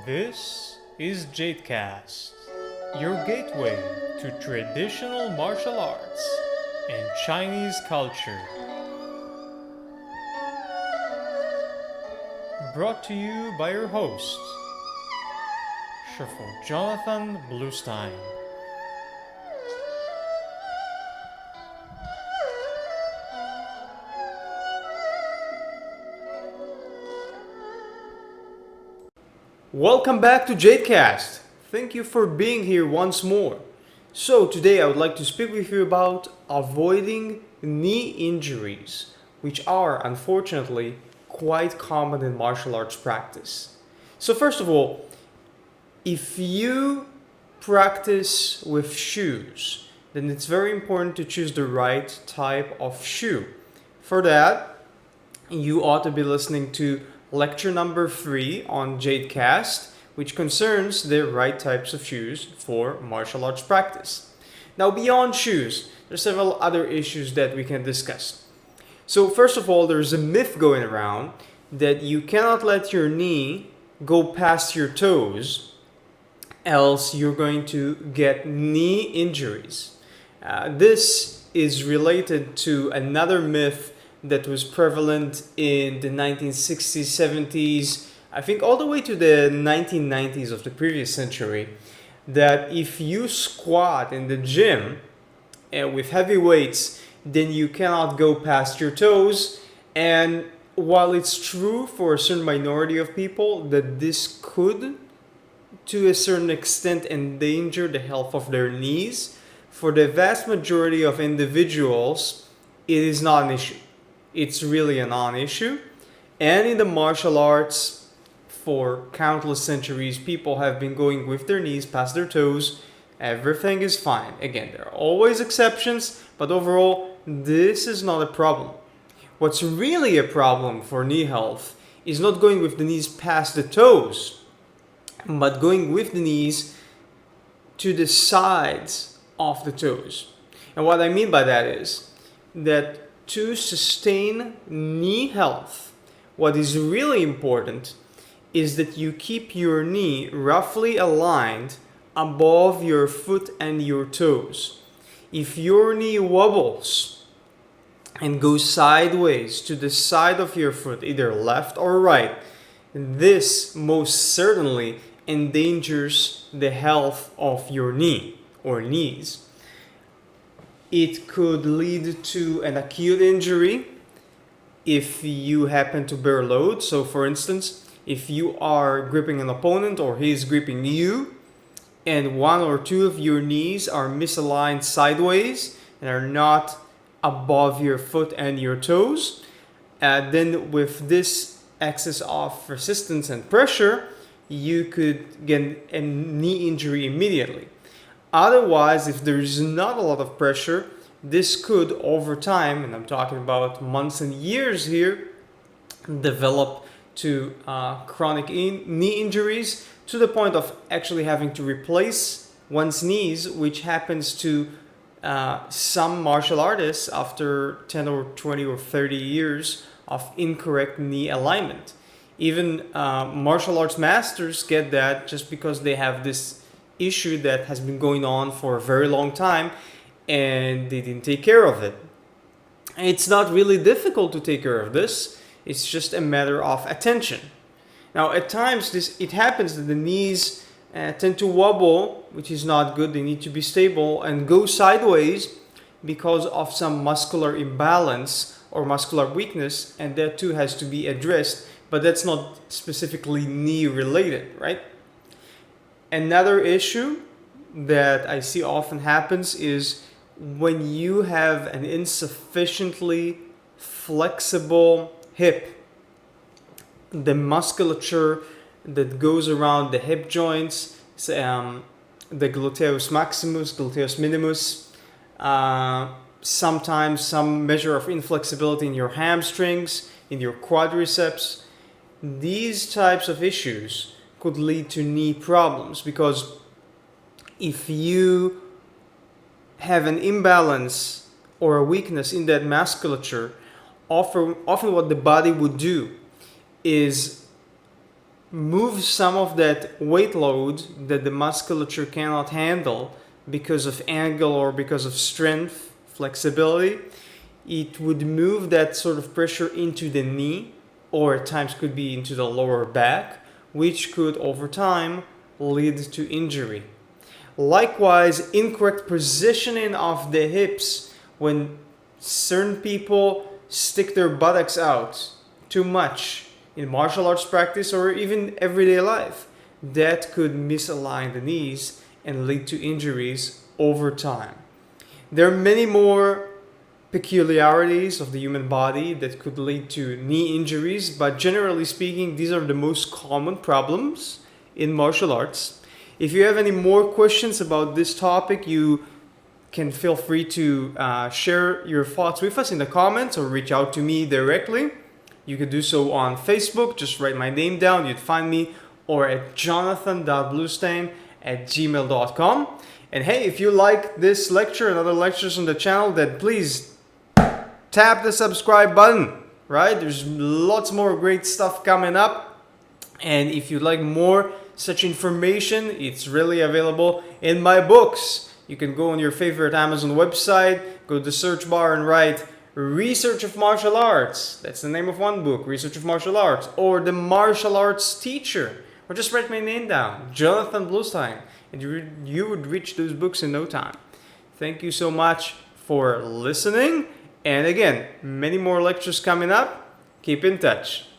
This is JadeCast, your gateway to traditional martial arts and Chinese culture. Brought to you by your host, Shifu Jonathan Bluestein. Welcome back to JadeCast. Thank you for being here once more. So today I would like to speak with you about avoiding knee injuries, which are unfortunately quite common in martial arts practice. So first of all, if you practice with shoes, then it's very important to choose the right type of shoe. For that, you ought to be listening to lecture number 3 on JadeCast, which concerns the right types of shoes for martial arts practice. Now, beyond shoes, there are several other issues that we can discuss. So, first of all, there's a myth going around that you cannot let your knee go past your toes, else you're going to get knee injuries. This is related to another myth that was prevalent in the 1960s, 70s, I think all the way to the 1990s of the previous century, that if you squat in the gym with heavy weights, then you cannot go past your toes. And while it's true for a certain minority of people that this could, to a certain extent, endanger the health of their knees, for the vast majority of individuals, it is not an issue. It's really a non-issue. And in the martial arts, for countless centuries, people have been going with their knees past their toes. Everything is fine. Again, there are always exceptions, but overall, this is not a problem. What's really a problem for knee health is not going with the knees past the toes, but going with the knees to the sides of the toes. And what I mean by that is that to sustain knee health, what is really important is that you keep your knee roughly aligned above your foot and your toes. If your knee wobbles and goes sideways to the side of your foot, either left or right, this most certainly endangers the health of your knee or knees. It could lead to an acute injury if you happen to bear load. So for instance, if you are gripping an opponent or he is gripping you and one or two of your knees are misaligned sideways and are not above your foot and your toes, then with this excess of resistance and pressure, you could get a knee injury immediately. Otherwise, if there is not a lot of pressure, this could, over time, and I'm talking about months and years here, develop to chronic knee injuries to the point of actually having to replace one's knees, which happens to some martial artists after 10 or 20 or 30 years of incorrect knee alignment. Even martial arts masters get that just because they have this issue that has been going on for a very long time and they didn't take care of it. It's not really difficult to take care of this. It's just a matter of attention. Now, at times it happens that the knees tend to wobble, which is not good. They need to be stable and go sideways because of some muscular imbalance or muscular weakness, and that too has to be addressed, but that's not specifically knee related, right? Another issue that I see often happens is when you have an insufficiently flexible hip. The musculature that goes around the hip joints, the gluteus maximus, gluteus minimus, sometimes some measure of inflexibility in your hamstrings, in your quadriceps. These types of issues could lead to knee problems because if you have an imbalance or a weakness in that musculature, often what the body would do is move some of that weight load that the musculature cannot handle because of angle or because of strength, flexibility. It would move that sort of pressure into the knee, or at times could be into the lower back, which could over time lead to injury. Likewise, incorrect positioning of the hips when certain people stick their buttocks out too much in martial arts practice or even everyday life, that could misalign the knees and lead to injuries over time. There are many more peculiarities of the human body that could lead to knee injuries, but generally speaking, these are the most common problems in martial arts. If you have any more questions about this topic, you can feel free to share your thoughts with us in the comments or reach out to me directly. You could do so on Facebook, just write my name down, you'd find me, or at jonathan.bluestein@gmail.com. And hey, if you like this lecture and other lectures on the channel, then please tap the subscribe button, right? There's lots more great stuff coming up. And if you'd like more such information, it's really available in my books. You can go on your favorite Amazon website, go to the search bar and write Research of Martial Arts. That's the name of one book, Research of Martial Arts. Or The Martial Arts Teacher. Or just write my name down, Jonathan Bluestein. And you would reach those books in no time. Thank you so much for listening. And again, many more lectures coming up. Keep in touch.